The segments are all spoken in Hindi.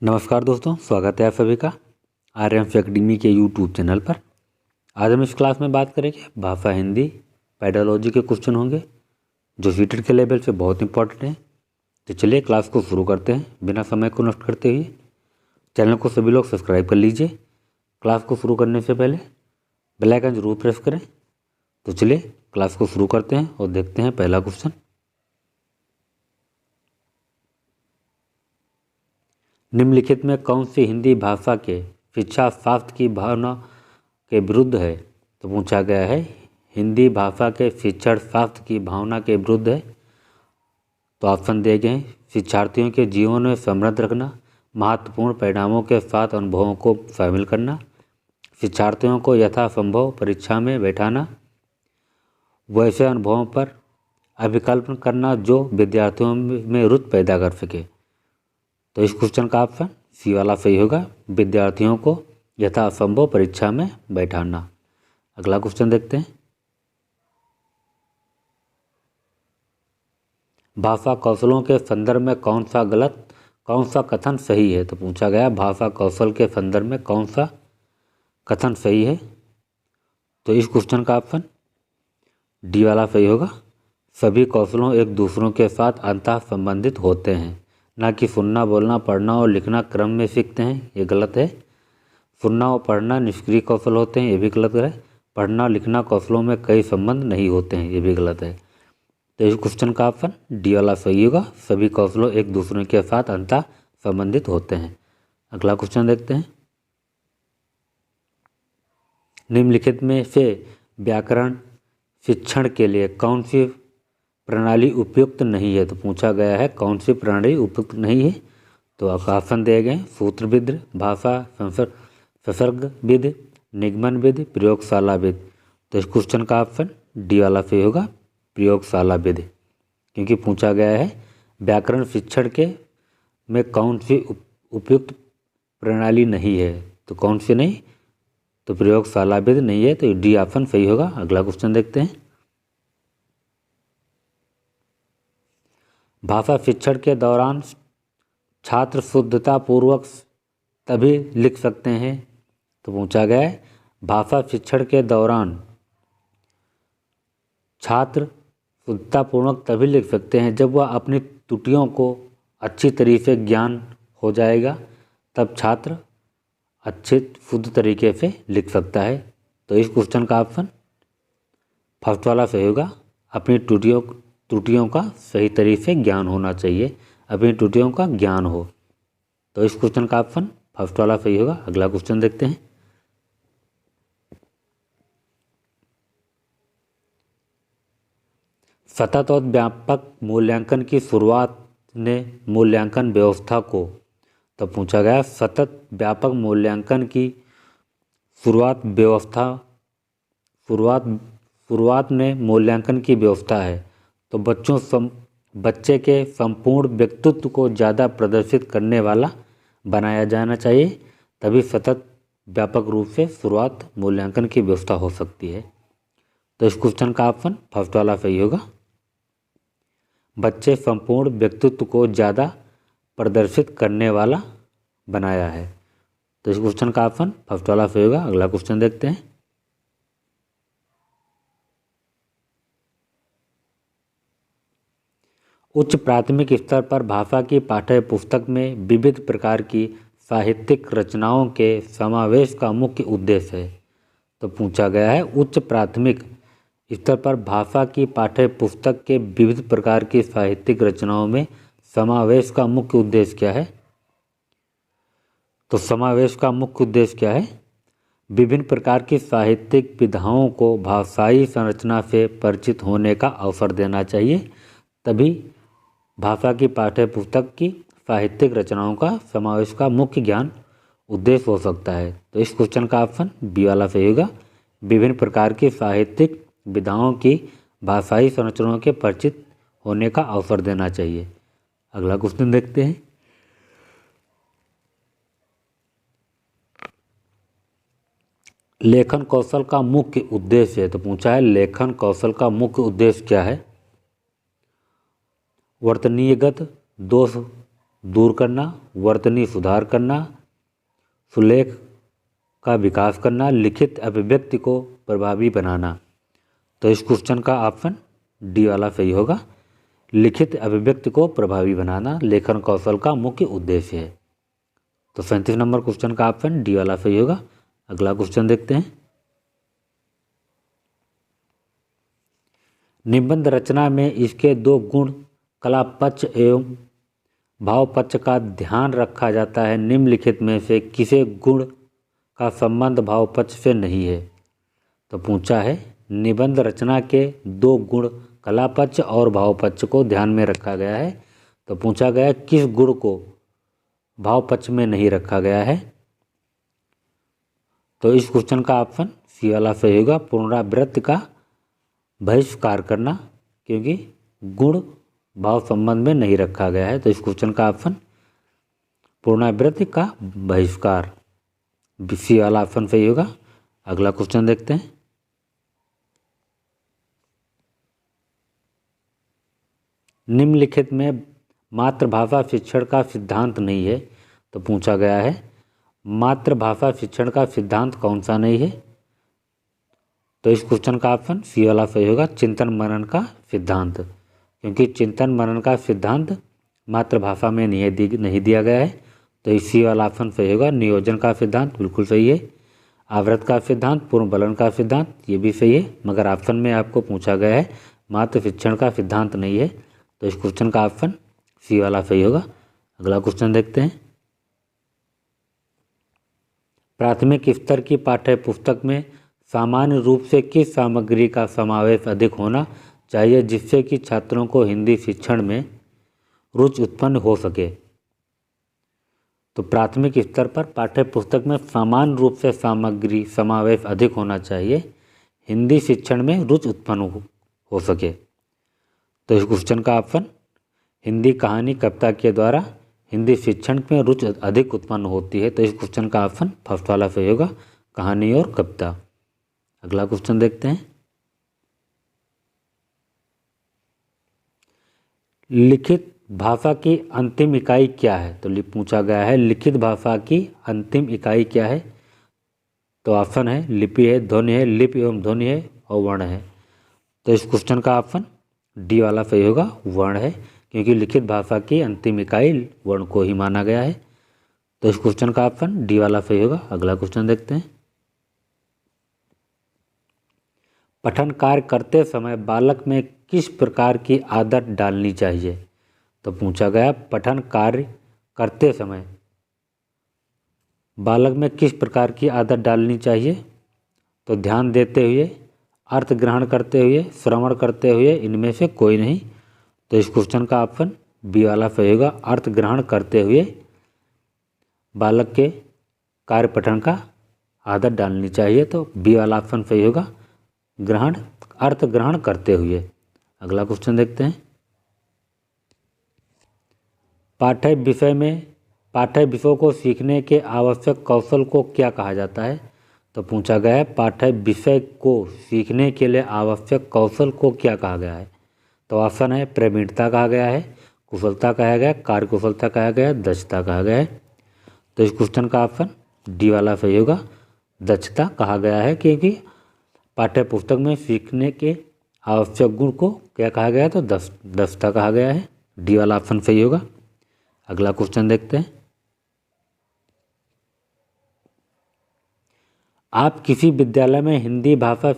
नमस्कार दोस्तों, स्वागत है आप सभी का आर्यन एकेडमी के यूट्यूब चैनल पर। आज हम इस क्लास में बात करेंगे भाषा हिंदी पेडालॉजी के क्वेश्चन होंगे जो सीटेट के लेवल पे बहुत इंपॉर्टेंट हैं। तो चलिए क्लास को शुरू करते हैं बिना समय को नष्ट करते हुए। चैनल को सभी लोग सब्सक्राइब कर लीजिए। क्लास को शुरू करने से पहले बेल आइकन जरूर प्रेस करें। तो चलिए क्लास को शुरू करते हैं और देखते हैं पहला क्वेश्चन। निम्नलिखित में कौन सी हिंदी भाषा के शिक्षा शास्त्र की भावना के विरुद्ध है? तो पूछा गया है हिंदी भाषा के शिक्षण शास्त्र की भावना के विरुद्ध है। तो ऑप्शन दिए गए हैं शिक्षार्थियों के जीवन में समृद्ध रखना, महत्वपूर्ण परिणामों के साथ अनुभवों को शामिल करना, शिक्षार्थियों को यथासंभव परीक्षा में बैठाना, वैसे अनुभवों पर अभिकल्पन करना जो विद्यार्थियों में रुचि पैदा कर सके। तो इस क्वेश्चन का ऑप्शन सी वाला सही होगा, विद्यार्थियों को यथासंभव परीक्षा में बैठाना। अगला क्वेश्चन देखते हैं। भाषा कौशलों के संदर्भ में कौन सा कथन सही है? तो पूछा गया भाषा कौशल के संदर्भ में कौन सा कथन सही है? तो इस क्वेश्चन का ऑप्शन डी वाला सही होगा, सभी कौशलों एक दूसरों के साथ अंतः संबंधित होते हैं, ना कि सुनना, बोलना, पढ़ना और लिखना क्रम में सीखते हैं। ये गलत है। सुनना और पढ़ना निष्क्रिय कौशल होते हैं, ये भी गलत है। पढ़ना लिखना कौशलों में कई संबंध नहीं होते हैं, ये भी गलत है। तो इस क्वेश्चन का ऑप्शन डी वाला सही होगा, सभी कौशलों एक दूसरे के साथ अंतः संबंधित होते हैं। अगला क्वेश्चन देखते हैं। निम्नलिखित में से व्याकरण शिक्षण के लिए कौन सी प्रणाली उपयुक्त नहीं है? तो पूछा गया है कौन सी प्रणाली उपयुक्त नहीं है। तो ऑप्शन दिए गए सूत्रविद, भाषा संसर्गविद, निगमनविद, प्रयोगशालाविद। तो इस क्वेश्चन का ऑप्शन डी वाला सही होगा, प्रयोगशालाविद, क्योंकि पूछा गया है व्याकरण शिक्षण के में कौन सी उपयुक्त प्रणाली नहीं है। तो कौन सी नहीं? तो प्रयोगशालाविद नहीं है, तो डी ऑप्शन सही होगा। अगला क्वेश्चन देखते हैं। भाषा शिक्षण के दौरान छात्र शुद्धतापूर्वक तभी लिख सकते हैं। तो पूछा गया है भाषा शिक्षण के दौरान छात्र शुद्धतापूर्वक तभी लिख सकते हैं जब वह अपनी त्रुटियों को अच्छी तरीके से ज्ञान हो जाएगा, तब छात्र अच्छे शुद्ध तरीके से लिख सकता है। तो इस क्वेश्चन का ऑप्शन फर्स्ट वाला सही होगा, अपनी त्रुटियों का सही तरीके से ज्ञान होना चाहिए, अपनी त्रुटियों का ज्ञान हो। तो इस क्वेश्चन का ऑप्शन फर्स्ट वाला सही होगा। अगला क्वेश्चन देखते हैं। सतत और व्यापक मूल्यांकन की शुरुआत ने मूल्यांकन व्यवस्था को, तो पूछा गया सतत व्यापक मूल्यांकन की शुरुआत ने मूल्यांकन की व्यवस्था है। तो बच्चे के संपूर्ण व्यक्तित्व को ज़्यादा प्रदर्शित करने वाला बनाया जाना चाहिए, तभी सतत व्यापक रूप से शुरुआत मूल्यांकन की व्यवस्था हो सकती है। तो इस क्वेश्चन का ऑप्शन फर्स्ट वाला सही होगा, बच्चे संपूर्ण व्यक्तित्व को ज़्यादा प्रदर्शित करने वाला बनाया है। तो इस क्वेश्चन का ऑप्शन फर्स्ट वाला सही होगा। अगला क्वेश्चन देखते हैं। उच्च प्राथमिक स्तर पर भाषा की पाठ्य पुस्तक में विविध प्रकार की साहित्यिक रचनाओं के समावेश का मुख्य उद्देश्य है। तो पूछा गया है उच्च प्राथमिक स्तर पर भाषा की पाठ्य पुस्तक के विविध प्रकार की साहित्यिक रचनाओं में समावेश का मुख्य उद्देश्य क्या है? तो समावेश का मुख्य उद्देश्य क्या है? विभिन्न प्रकार की साहित्यिक विधाओं को भाषाई संरचना से परिचित होने का अवसर देना चाहिए, तभी भाषा की पाठ्य पुस्तक की साहित्यिक रचनाओं का समावेश का मुख्य ज्ञान उद्देश्य हो सकता है। तो इस क्वेश्चन का ऑप्शन बी वाला सही होगा, विभिन्न प्रकार की साहित्यिक विधाओं की भाषाई संरचनाओं के परिचित होने का अवसर देना चाहिए। अगला क्वेश्चन देखते हैं। लेखन कौशल का मुख्य उद्देश्य है। तो पूछा है लेखन कौशल का मुख्य उद्देश्य क्या है? वर्तनीयगत दोष दूर करना, वर्तनी सुधार करना, सुलेख का विकास करना, लिखित अभिव्यक्ति को प्रभावी बनाना। तो इस क्वेश्चन का ऑप्शन डी वाला सही होगा। लिखित अभिव्यक्ति को प्रभावी बनाना लेखन कौशल का मुख्य उद्देश्य है। तो 37 नंबर क्वेश्चन का ऑप्शन डी वाला सही होगा। अगला क्वेश्चन देखते हैं। निबंध रचना में इसके दो गुण कला पक्ष एवं भाव पक्ष का ध्यान रखा जाता है। निम्नलिखित में से किसी गुण का संबंध भाव पक्ष से नहीं है। तो पूछा है निबंध रचना के दो गुण कला पक्ष और भाव पक्ष को ध्यान में रखा गया है। तो पूछा गया किस गुण को भाव पक्ष में नहीं रखा गया है। तो इस क्वेश्चन का ऑप्शन सी वाला सही होगा। पुनरावृत्ति का बहिष्कार करना, क्योंकि गुण भाव संबंध में नहीं रखा गया है। तो इस क्वेश्चन का ऑप्शन पुनरावृत्ति का बहिष्कार, सी वाला ऑप्शन सही होगा। अगला क्वेश्चन देखते हैं। निम्नलिखित में मातृभाषा शिक्षण का सिद्धांत नहीं है। तो पूछा गया है मातृभाषा शिक्षण का सिद्धांत कौन सा नहीं है। तो इस क्वेश्चन का ऑप्शन सी वाला सही होगा। चिंतन मनन का सिद्धांत, क्योंकि चिंतन मनन का सिद्धांत मातृभाषा में नहीं दिया गया है। तो इसी वाला ऑप्शन सही होगा। नियोजन का सिद्धांत बिल्कुल सही है। आवृत्त का सिद्धांत, पूर्वबलन का सिद्धांत, ये भी सही है। मगर ऑप्शन में आपको पूछा गया है मातृ शिक्षण का सिद्धांत नहीं है। तो इस क्वेश्चन का ऑप्शन सी वाला सही होगा। अगला क्वेश्चन देखते हैं। प्राथमिक स्तर की पाठ्य पुस्तक में सामान्य रूप से किस सामग्री का समावेश अधिक होना चाहिए जिससे कि छात्रों को हिंदी शिक्षण में रुचि उत्पन्न हो सके। तो प्राथमिक स्तर पर पाठ्य पुस्तक में सामान्य रूप से सामग्री समावेश अधिक होना चाहिए हिंदी शिक्षण में रुचि उत्पन्न हो सके। तो इस क्वेश्चन का ऑप्शन हिंदी कहानी कविता के द्वारा हिंदी शिक्षण में रुचि अधिक उत्पन्न होती है। तो इस क्वेश्चन का ऑप्शन फर्स्ट वाला सही होगा, कहानी और कविता। अगला क्वेश्चन देखते हैं। लिखित भाषा की अंतिम इकाई क्या है। तो पूछा गया है लिखित भाषा की अंतिम इकाई क्या है। तो ऑप्शन है लिपि है, ध्वनि है, लिपि एवं ध्वनि है और वर्ण है। तो इस क्वेश्चन का ऑप्शन डी वाला सही होगा, वर्ण है, क्योंकि लिखित भाषा की अंतिम इकाई वर्ण को ही माना गया है। तो इस क्वेश्चन का ऑप्शन डी वाला सही होगा। अगला क्वेश्चन देखते हैं। पठन कार्य करते समय बालक में किस प्रकार की आदत डालनी चाहिए। तो पूछा गया पठन कार्य करते समय बालक में किस प्रकार की आदत डालनी चाहिए। तो ध्यान देते हुए, अर्थ ग्रहण करते हुए, श्रवण करते हुए, इनमें से कोई नहीं। तो इस क्वेश्चन का ऑप्शन बी वाला सही होगा। अर्थ ग्रहण करते हुए बालक के कार्य पठन का आदत डालनी चाहिए। तो बी वाला ऑप्शन सही होगा, ग्रहण, अर्थ ग्रहण करते हुए। अगला क्वेश्चन देखते हैं। पाठ्य विषयों को सीखने के आवश्यक कौशल को क्या कहा जाता है। तो पूछा गया है पाठ्य विषय को सीखने के लिए आवश्यक कौशल को क्या कहा गया है। तो ऑप्शन है प्रवीणता कहा गया है, कुशलता कहा गया है, कार्यकुशलता कहा गया है, दक्षता कहा गया है। तो इस क्वेश्चन का ऑप्शन डी वाला सही होगा, दक्षता कहा गया है, क्योंकि पाठ्य पुस्तक में सीखने के आवश्यक गुण को क्या कहा गया है। तो दक्षता कहा गया है। डी वाला ऑप्शन सही होगा। अगला क्वेश्चन देखते हैं। आप किसी विद्यालय में हिंदी भाषा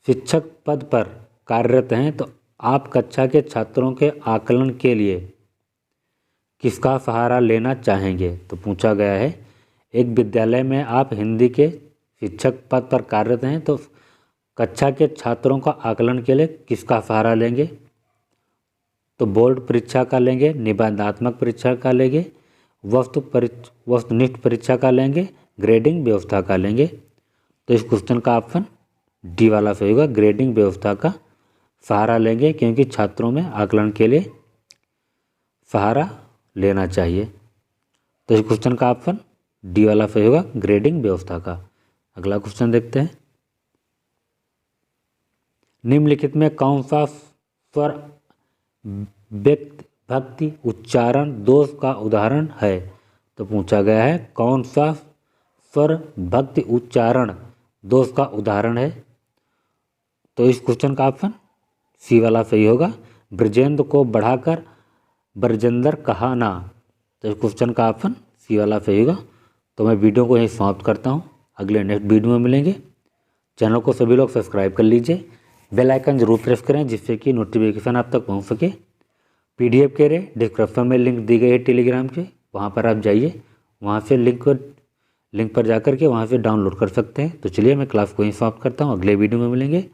शिक्षक पद पर कार्यरत हैं, तो आप कक्षा के छात्रों के आकलन के लिए किसका सहारा लेना चाहेंगे। तो पूछा गया है एक विद्यालय में आप हिंदी के शिक्षक पद पर कार्यरत हैं, तो कक्षा के छात्रों का आकलन के लिए किसका सहारा लेंगे। तो बोर्ड परीक्षा का लेंगे, निबंधात्मक परीक्षा का लेंगे, वस्तुनिष्ठ परीक्षा का लेंगे, ग्रेडिंग व्यवस्था का लेंगे। तो इस क्वेश्चन का ऑप्शन डी वाला सही होगा, ग्रेडिंग व्यवस्था का सहारा लेंगे, क्योंकि छात्रों में आकलन के लिए सहारा लेना चाहिए। तो इस क्वेश्चन का ऑप्शन डी वाला सही होगा, ग्रेडिंग व्यवस्था का। अगला क्वेश्चन देखते हैं। निम्नलिखित में कौन सा स्वर भक्ति उच्चारण दोष का उदाहरण है। तो पूछा गया है कौन सा स्वर भक्ति उच्चारण दोष का उदाहरण है। तो इस क्वेश्चन का ऑप्शन सी वाला सही होगा। ब्रजेंद्र को बढ़ाकर ब्रजेंद्र कहा ना। तो इस क्वेश्चन का ऑप्शन सी वाला सही होगा। तो मैं वीडियो को यहीं समाप्त करता हूँ, अगले नेक्स्ट वीडियो में मिलेंगे। चैनल को सभी लोग सब्सक्राइब कर लीजिए, बेल आइकन जरूर प्रेस करें जिससे कि नोटिफिकेशन आप तक पहुँच सके। PDF के लिए डिस्क्रिप्शन में लिंक दी गई है टेलीग्राम के, वहाँ पर आप जाइए, वहाँ से लिंक पर जाकर के वहाँ से डाउनलोड कर सकते हैं। तो चलिए मैं क्लास को यहीं समाप्त करता हूँ, अगले वीडियो में मिलेंगे।